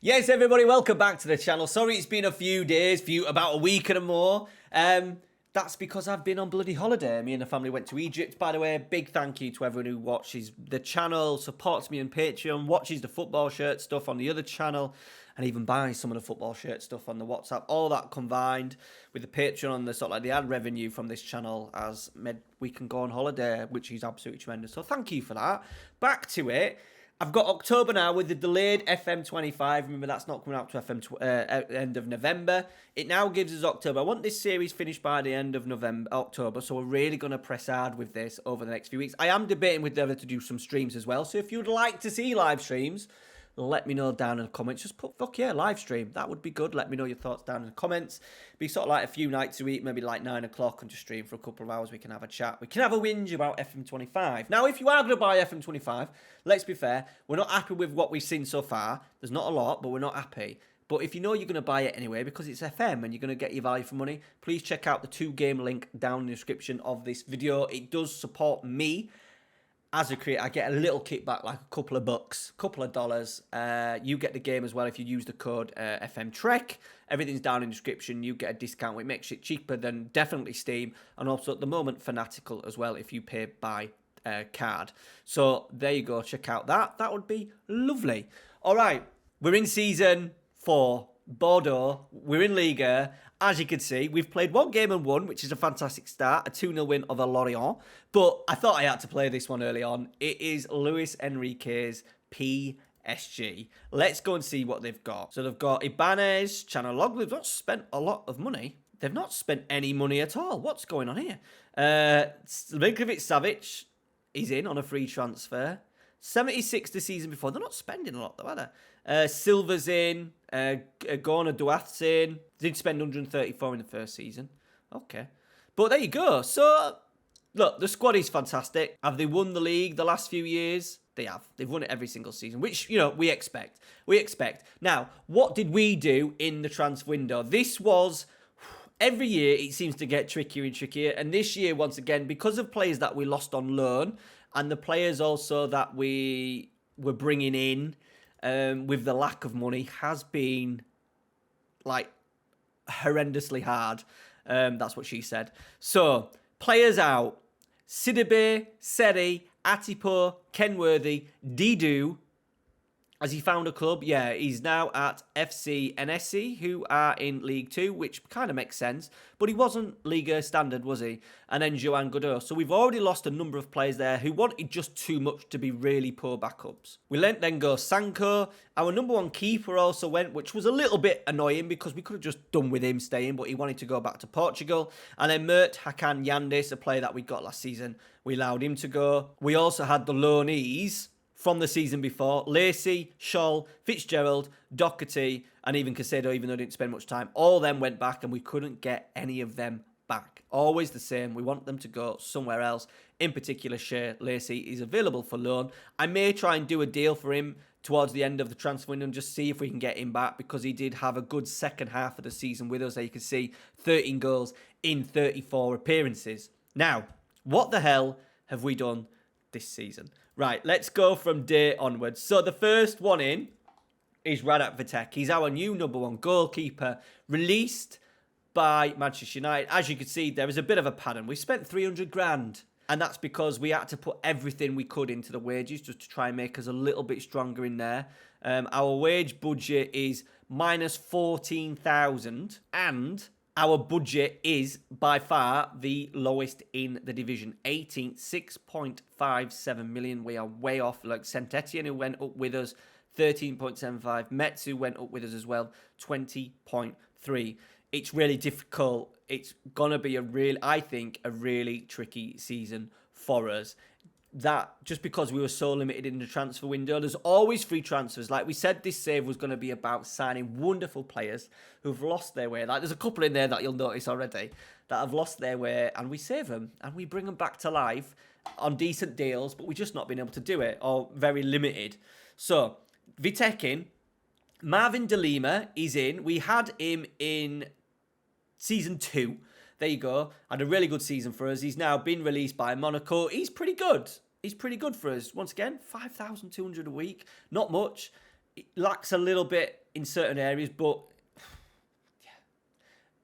Yes, everybody, welcome back to the channel. Sorry it's been a few days, about a week and more. That's because I've been on bloody holiday. Me and the family went to Egypt, by the way. Big thank you to everyone who watches the channel, supports me on Patreon, watches the football shirt stuff on the other channel, and even buys some of the football shirt stuff on the WhatsApp. All that combined with the Patreon and the sort of like the ad revenue from this channel has made we can go on holiday, which is absolutely tremendous. So thank you for that. Back to it. I've got October now with the delayed FM25. Remember, that's not coming out to end of November. It now gives us October. I want this series finished by the end of October, so we're really going to press hard with this over the next few weeks. I am debating with Deborah to do some streams as well, so if you'd like to see live streams, let me know down in the comments. Just put, fuck yeah, live stream. That would be good. Let me know your thoughts down in the comments. Be sort of like a few nights a week, maybe like 9 o'clock, and just stream for a couple of hours. We can have a chat. We can have a whinge about FM25. Now, if you are going to buy FM25, let's be fair, we're not happy with what we've seen so far. There's not a lot, but we're not happy. But if you know you're going to buy it anyway, because it's FM and you're going to get your value for money, please check out the 2-game link down in the description of this video. It does support me. As a creator, I get a little kickback, like a couple of bucks, couple of dollars. You get the game as well if you use the code FM25. Everything's down in the description. You get a discount, which makes it cheaper than definitely Steam. And also at the moment, Fanatical as well, if you pay by card. So there you go. Check out that. That would be lovely. All right. We're in season 4. Bordeaux. We're in LIGUE. As you can see, we've played one game and won, which is a fantastic start, a 2-0 win over Lorient. But I thought I had to play this one early on. It is Luis Enrique's PSG. Let's go and see what they've got. So they've got Ibanez, Chanalog. They've not spent a lot of money. They've not spent any money at all. What's going on here? Milinkovic-Savic is in on a free transfer. 76 the season before. They're not spending a lot though, are they? Silva's in. Gorna Duath's in. Did spend 134 in the first season. Okay. But there you go. So, look, the squad is fantastic. Have they won the league the last few years? They have. They've won it every single season, which, you know, we expect. We expect. Now, what did we do in the transfer window? This was... Every year, it seems to get trickier and trickier. And this year, once again, because of players that we lost on loan, and the players also that we were bringing in with the lack of money, has been, like, horrendously hard. That's what she said. So, players out. Sidibe, Seri, Atipo, Kenworthy, Didu. Has he found a club? Yeah, he's now at FC NSC, who are in League 2, which kind of makes sense. But he wasn't Liga standard, was he? And then Joan Godot. So we've already lost a number of players there who wanted just too much to be really poor backups. We let then go Sanko. Our number one keeper also went, which was a little bit annoying because we could have just done with him staying, but he wanted to go back to Portugal. And then Mert Hakan Yandis, a player that we got last season, we allowed him to go. We also had the loanees from the season before. Lacey, Scholl, Fitzgerald, Doherty, and even Caicedo, even though they didn't spend much time. All of them went back and we couldn't get any of them back. Always the same. We want them to go somewhere else. In particular, Shea Lacey is available for loan. I may try and do a deal for him towards the end of the transfer window and just see if we can get him back because he did have a good second half of the season with us. There you can see 13 goals in 34 appearances. Now, what the hell have we done this season? Right, let's go from day onwards. So the first one in is Radat Vitek. He's our new number one goalkeeper, released by Manchester United. As you can see, there is a bit of a pattern. We spent 300 grand, and that's because we had to put everything we could into the wages just to try and make us a little bit stronger in there. Our wage budget is minus 14,000, and our budget is by far the lowest in the division. 18th, 6.57 million. We are way off. Like Saint Etienne, who went up with us, 13.75. Metz, who went up with us as well, 20.3. It's really difficult. It's going to be I think, a really tricky season for us. That just because we were so limited in the transfer window, there's always free transfers. Like we said, this save was going to be about signing wonderful players who've lost their way. Like there's a couple in there that you'll notice already that have lost their way, and we save them and we bring them back to life on decent deals, but we've just not been able to do it, or very limited. So Vitek in, Marvin De Lima is in. We had him in season 2. There you go. Had a really good season for us. He's now been released by Monaco. He's pretty good. He's pretty good for us. Once again, 5,200 a week. Not much. It lacks a little bit in certain areas, but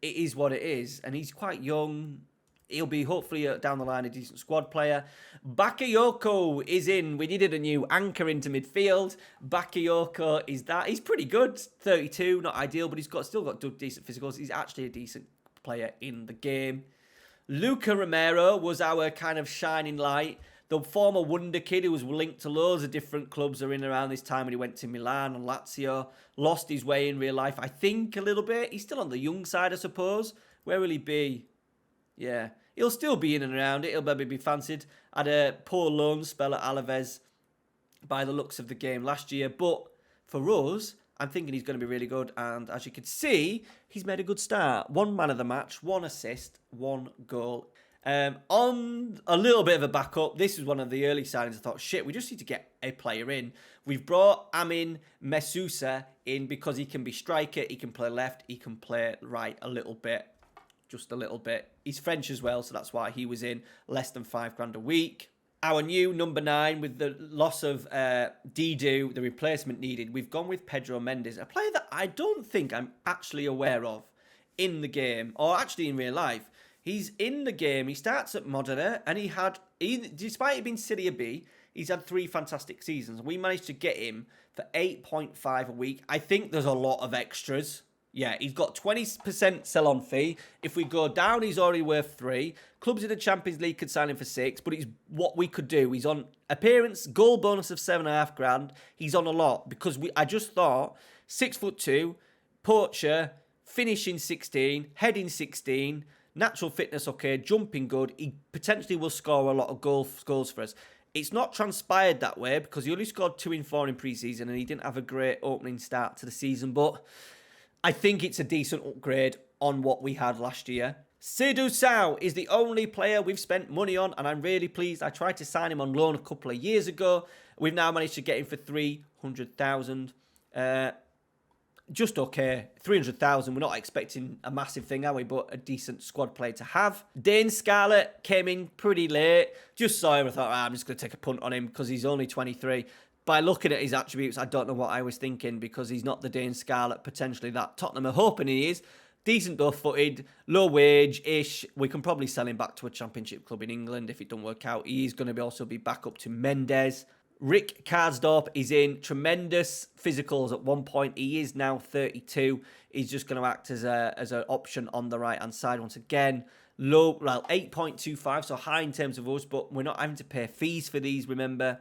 it is what it is. And he's quite young. He'll be hopefully down the line a decent squad player. Bakayoko is in. We needed a new anchor into midfield. Bakayoko is that. He's pretty good. 32, not ideal, but he's still got decent physicals. He's actually a decent player in the game. Luca Romero was our kind of shining light. The former wonder kid who was linked to loads of different clubs are in around this time when he went to Milan and Lazio. Lost his way in real life, I think, a little bit. He's still on the young side, I suppose. Where will he be? Yeah, he'll still be in and around it. He'll maybe be fancied. Had a poor loan spell at Alaves by the looks of the game last year. But for us, I'm thinking he's going to be really good. And as you can see, he's made a good start. 1 man of the match, 1 assist, 1 goal. On a little bit of a backup, this was one of the early signings. I thought, shit, we just need to get a player in. We've brought Amin Mesousa in because he can be striker, he can play left, he can play right a little bit. Just a little bit. He's French as well, so that's why he was in. Less than £5,000 a week. Our new number 9, with the loss of Didu, the replacement needed, we've gone with Pedro Mendes, a player that I don't think I'm actually aware of in the game, or actually in real life. He's in the game, he starts at Modena, and despite it being Serie B, he's had 3 fantastic seasons. We managed to get him for 8.5 a week. I think there's a lot of extras. Yeah, he's got 20% sell-on fee. If we go down, he's already worth 3. Clubs in the Champions League could sign him for 6, but it's what we could do. He's on appearance, goal bonus of £7,500. He's on a lot because I just thought 6'2", poacher, finishing 16, heading 16, natural fitness okay, jumping good. He potentially will score a lot of goals for us. It's not transpired that way because he only scored 2 in 4 in pre-season and he didn't have a great opening start to the season, but I think it's a decent upgrade on what we had last year. Seydou Sow is the only player we've spent money on, and I'm really pleased. I tried to sign him on loan a couple of years ago. We've now managed to get him for 300,000. Just okay. 300,000. We're not expecting a massive thing, are we? But a decent squad player to have. Dane Scarlett came in pretty late. Just saw him. I thought, I'm just going to take a punt on him because he's only 23. By looking at his attributes, I don't know what I was thinking because he's not the Dane Scarlett potentially that Tottenham are hoping he is. Decent footed, low wage-ish. We can probably sell him back to a championship club in England if it don't work out. He's going to also be back up to Mendes. Rick Karsdorp is in. Tremendous physicals at one point. He is now 32. He's just going to act as an option on the right-hand side once again. Low, well, 8.25, so high in terms of us, but we're not having to pay fees for these, remember.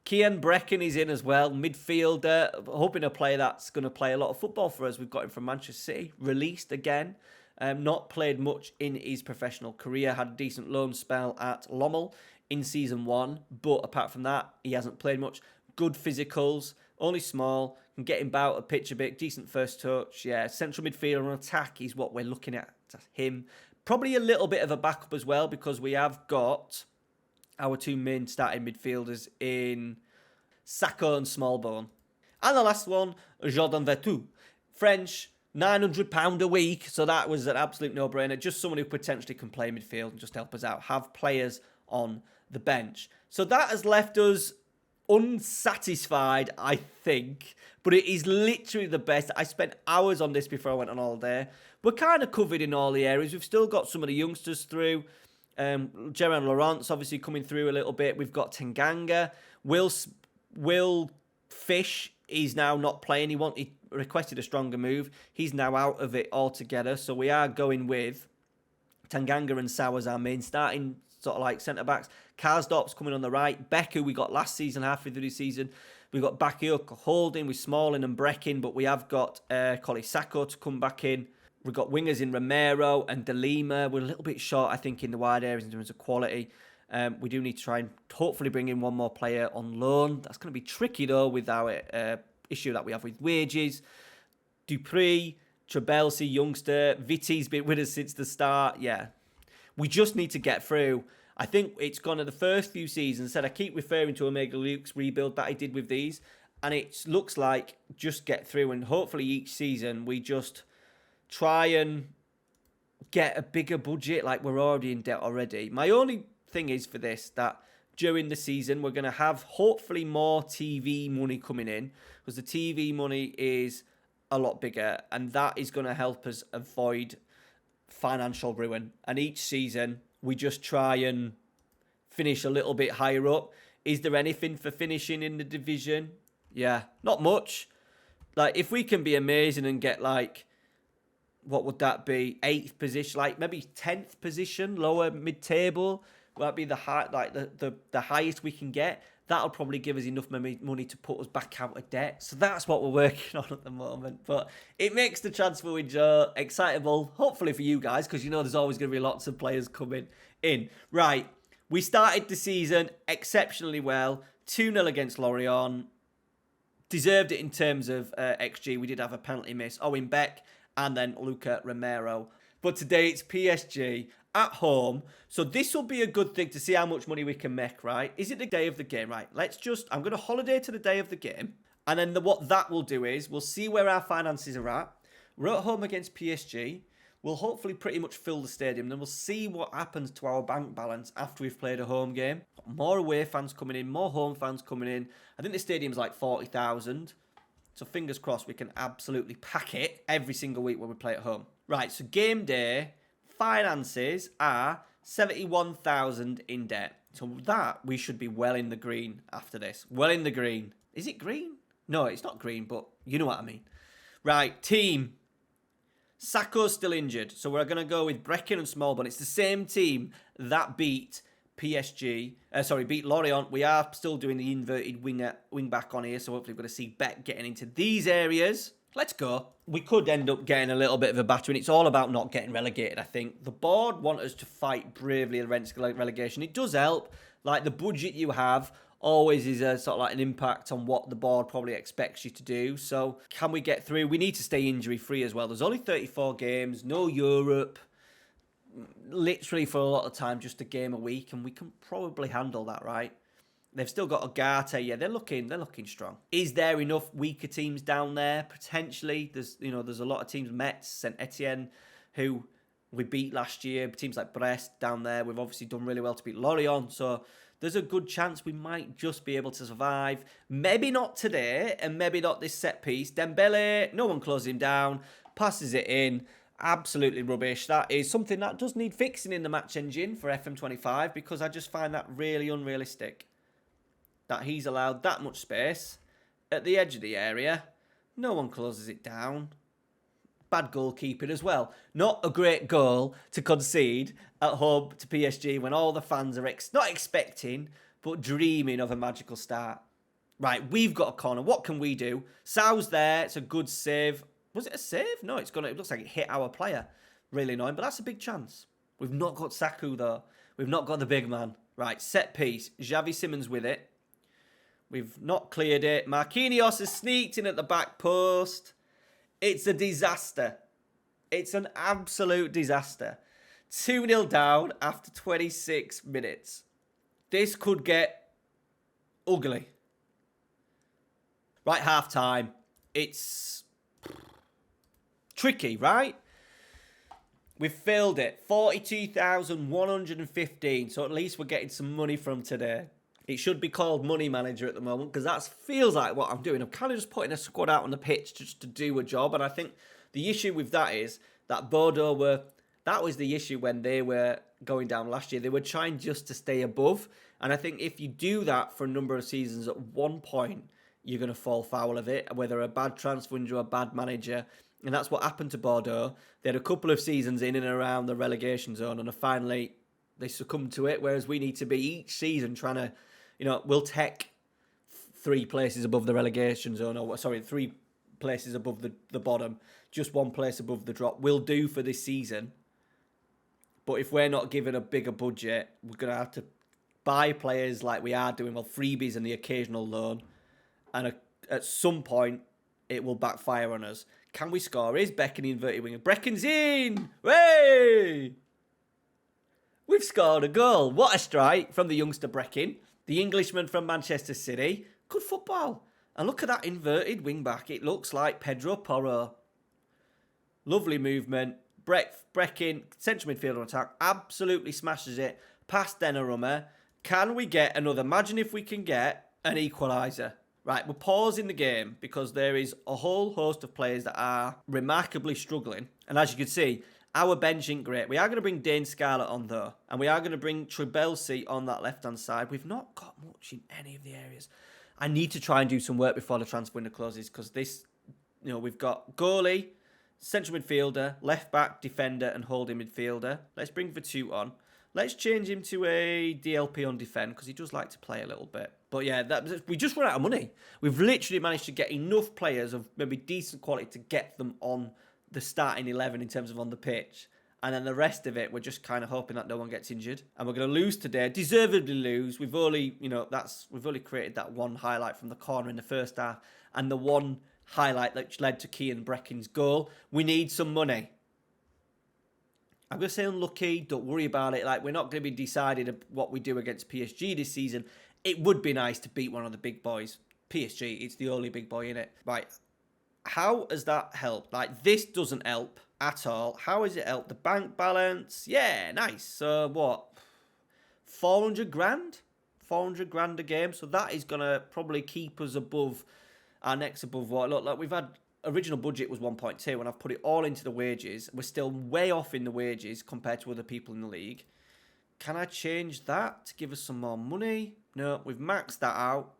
Kian Brecken is in as well, midfielder, hoping a player that's going to play a lot of football for us. We've got him from Manchester City, released again. Not played much in his professional career, had a decent loan spell at Lommel in Season 1, but apart from that, he hasn't played much. Good physicals, only small, can get him about a pitch a bit, decent first touch. Yeah, central midfielder on attack is what we're looking at him. Probably a little bit of a backup as well because we have got our 2 main starting midfielders in Sacco and Smallbone. And the last one, Jordan Vertu. French, £900 a week. So that was an absolute no-brainer. Just someone who potentially can play midfield and just help us out. Have players on the bench. So that has left us unsatisfied, I think. But it is literally the best. I spent hours on this before I went on holiday. We're kind of covered in all the areas. We've still got some of the youngsters through. Gerard Laurence obviously coming through a little bit. We've got Tanganga. Will Fish is now not playing. He requested a stronger move. He's now out of it altogether. So we are going with Tanganga and Sow as our main starting sort of like centre-backs. Karsdorp's coming on the right. Beck, who we got last season, halfway through the season. We've got Bakayoko holding with Smalling and Brecken, but we have got Collie Sacco to come back in. We've got wingers in Romero and De Lima. We're a little bit short, I think, in the wide areas in terms of quality. We do need to try and hopefully bring in one more player on loan. That's going to be tricky, though, with our issue that we have with wages. Dupree, Trebelsi, youngster. Vitti's been with us since the start. Yeah. We just need to get through. I think it's gone to the first few seasons. I keep referring to Omega Luke's rebuild that I did with these. And it looks like just get through. And hopefully each season we just try and get a bigger budget, like we're already in debt already. My only thing is for this, that during the season. We're going to have hopefully more TV money coming in because the TV money is a lot bigger, and that is going to help us avoid financial ruin. And each season, we just try and finish a little bit higher up. Is there anything for finishing in the division? Yeah, not much. Like, if we can be amazing and get, like, what would that be? 8th position, like maybe 10th position, lower mid-table. Will that be the high, like the highest we can get? That'll probably give us enough money to put us back out of debt. So that's what we're working on at the moment. But it makes the transfer window excitable, hopefully for you guys, because you know there's always going to be lots of players coming in. Right, we started the season exceptionally well. 2-0 against Lorient. Deserved it in terms of XG. We did have a penalty miss. Owen Beck and then Luca Romero. But today it's PSG at home. So this will be a good thing to see how much money we can make, right? Is it the day of the game? Right, I'm going to holiday to the day of the game. And then what that will do is we'll see where our finances are at. We're at home against PSG. We'll hopefully pretty much fill the stadium. Then we'll see what happens to our bank balance after we've played a home game. More away fans coming in, more home fans coming in. I think the stadium's like 40,000. So fingers crossed we can absolutely pack it every single week when we play at home. Right, so game day, finances are 71,000 in debt. So that, we should be well in the green after this. Well in the green. Is it green? No, it's not green, but you know what I mean. Right, team. Sakho's still injured. So we're going to go with Brecken and Smallbone. It's the same team that beat beat Lorient. We are still doing the inverted wing back on here, so hopefully we're going to see Beck getting into these areas. Let's go. We could end up getting a little bit of a battering. It's all about not getting relegated, I think. The board want us to fight bravely against relegation. It does help. Like, the budget you have always is a sort of like an impact on what the board probably expects you to do. So can we get through? We need to stay injury free as well. There's only 34 games, no Europe. Literally for a lot of time, just a game a week, and we can probably handle that, right? They've still got Agate. Yeah, they're looking strong. Is there enough weaker teams down there? Potentially. There's a lot of teams, Metz, Saint Etienne, who we beat last year. Teams like Brest down there. We've obviously done really well to beat Lorient. So there's a good chance we might just be able to survive. Maybe not today, and maybe not this set piece. Dembele, no one closes him down, passes it in. Absolutely rubbish. That is something that does need fixing in the match engine for FM25, because I just find that really unrealistic. That he's allowed that much space at the edge of the area. No one closes it down. Bad goalkeeping as well. Not a great goal to concede at home to PSG when all the fans are not expecting, but dreaming of a magical start. Right, we've got a corner. What can we do? Sau's there. It's a good save. Was it a save? No, it looks like it hit our player. Really annoying, but that's a big chance. We've not got Saku, though. We've not got the big man. Right, set piece. Xavi Simons with it. We've not cleared it. Marquinhos has sneaked in at the back post. It's a disaster. It's an absolute disaster. 2-0 down after 26 minutes. This could get ugly. Right, half-time. It's tricky, right? We've filled it. 42,115. So at least we're getting some money from today. It should be called Money Manager at the moment, because that feels like what I'm doing. I'm kind of just putting a squad out on the pitch just to do a job. And I think the issue with that is that Bordeaux that was the issue when they were going down last year. They were trying just to stay above. And I think if you do that for a number of seasons, at one point, you're going to fall foul of it, whether a bad transfer window or a bad manager. And that's what happened to Bordeaux. They had a couple of seasons in and around the relegation zone, and finally they succumbed to it, whereas we need to be each season trying to, we'll take 3 places above the relegation zone, 3 places above the bottom, just 1 place above the drop. We'll do for this season. But if we're not given a bigger budget, we're going to have to buy players like we are doing, freebies and the occasional loan. And at some point, it will backfire on us. Can we score? Is Beck in the inverted winger? Brecken's in! Way! We've scored a goal. What a strike from the youngster Brecken. The Englishman from Manchester City. Good football. And look at that inverted wing back. It looks like Pedro Porro. Lovely movement. Brecken, central midfielder on attack. Absolutely smashes it. Past Donnarumma. Can we get another? Imagine if we can get an equaliser. Right, we're pausing the game because there is a whole host of players that are remarkably struggling. And as you can see, our bench ain't great. We are going to bring Dane Scarlett on though. And we are going to bring Trabelsi on that left-hand side. We've not got much in any of the areas. I need to try and do some work before the transfer window closes because this, we've got goalie, central midfielder, left-back, defender and holding midfielder. Let's bring Vertu on. Let's change him to a DLP on defend because he does like to play a little bit. But yeah, we just run out of money. We've literally managed to get enough players of maybe decent quality to get them on the starting 11 in terms of on the pitch. And then the rest of it, we're just kind of hoping that no one gets injured. And we're going to lose today. Deservedly lose. We've only, we've only created that one highlight from the corner in the first half. And the one highlight that led to Kian Breckin's goal. We need some money. I'm going to say unlucky. Don't worry about it. Like, we're not going to be decided what we do against PSG this season. It would be nice to beat one of the big boys. PSG, it's the only big boy in it. Right. How has that helped? Like, this doesn't help at all. How has it helped? The bank balance? Yeah, nice. So, what? 400 grand? 400 grand a game. So, that is going to probably keep us above our next above what? Look, like, we've had... Original budget was 1.2 and I've put it all into the wages. We're still way off in the wages compared to other people in the league. Can I change that to give us some more money? No, we've maxed that out.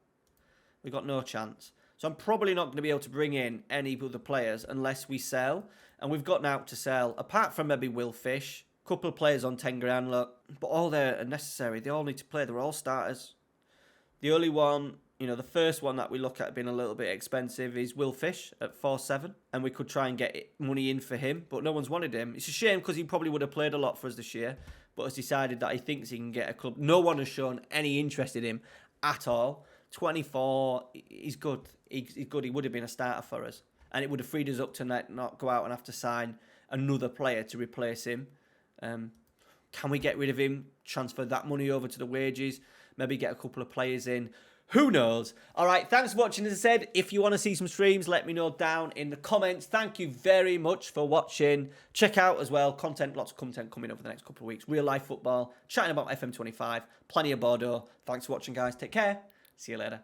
We've got no chance. So I'm probably not going to be able to bring in any other players unless we sell. And we've got now to sell, apart from maybe Will Fish. A couple of players on 10 grand, look. But all they're necessary. They all need to play. They're all starters. The only one... the first one that we look at being a little bit expensive is Will Fish at 4.7. And we could try and get money in for him, but no one's wanted him. It's a shame because he probably would have played a lot for us this year, but has decided that he thinks he can get a club. No one has shown any interest in him at all. 24, he's good. He's good. He would have been a starter for us. And it would have freed us up to not go out and have to sign another player to replace him. Can we get rid of him, transfer that money over to the wages, maybe get a couple of players in? Who knows? All right, thanks for watching. As I said, if you want to see some streams, let me know down in the comments. Thank you very much for watching. Check out as well, lots of content coming over the next couple of weeks. Real life football, chatting about FM25, plenty of Bordeaux. Thanks for watching, guys. Take care. See you later.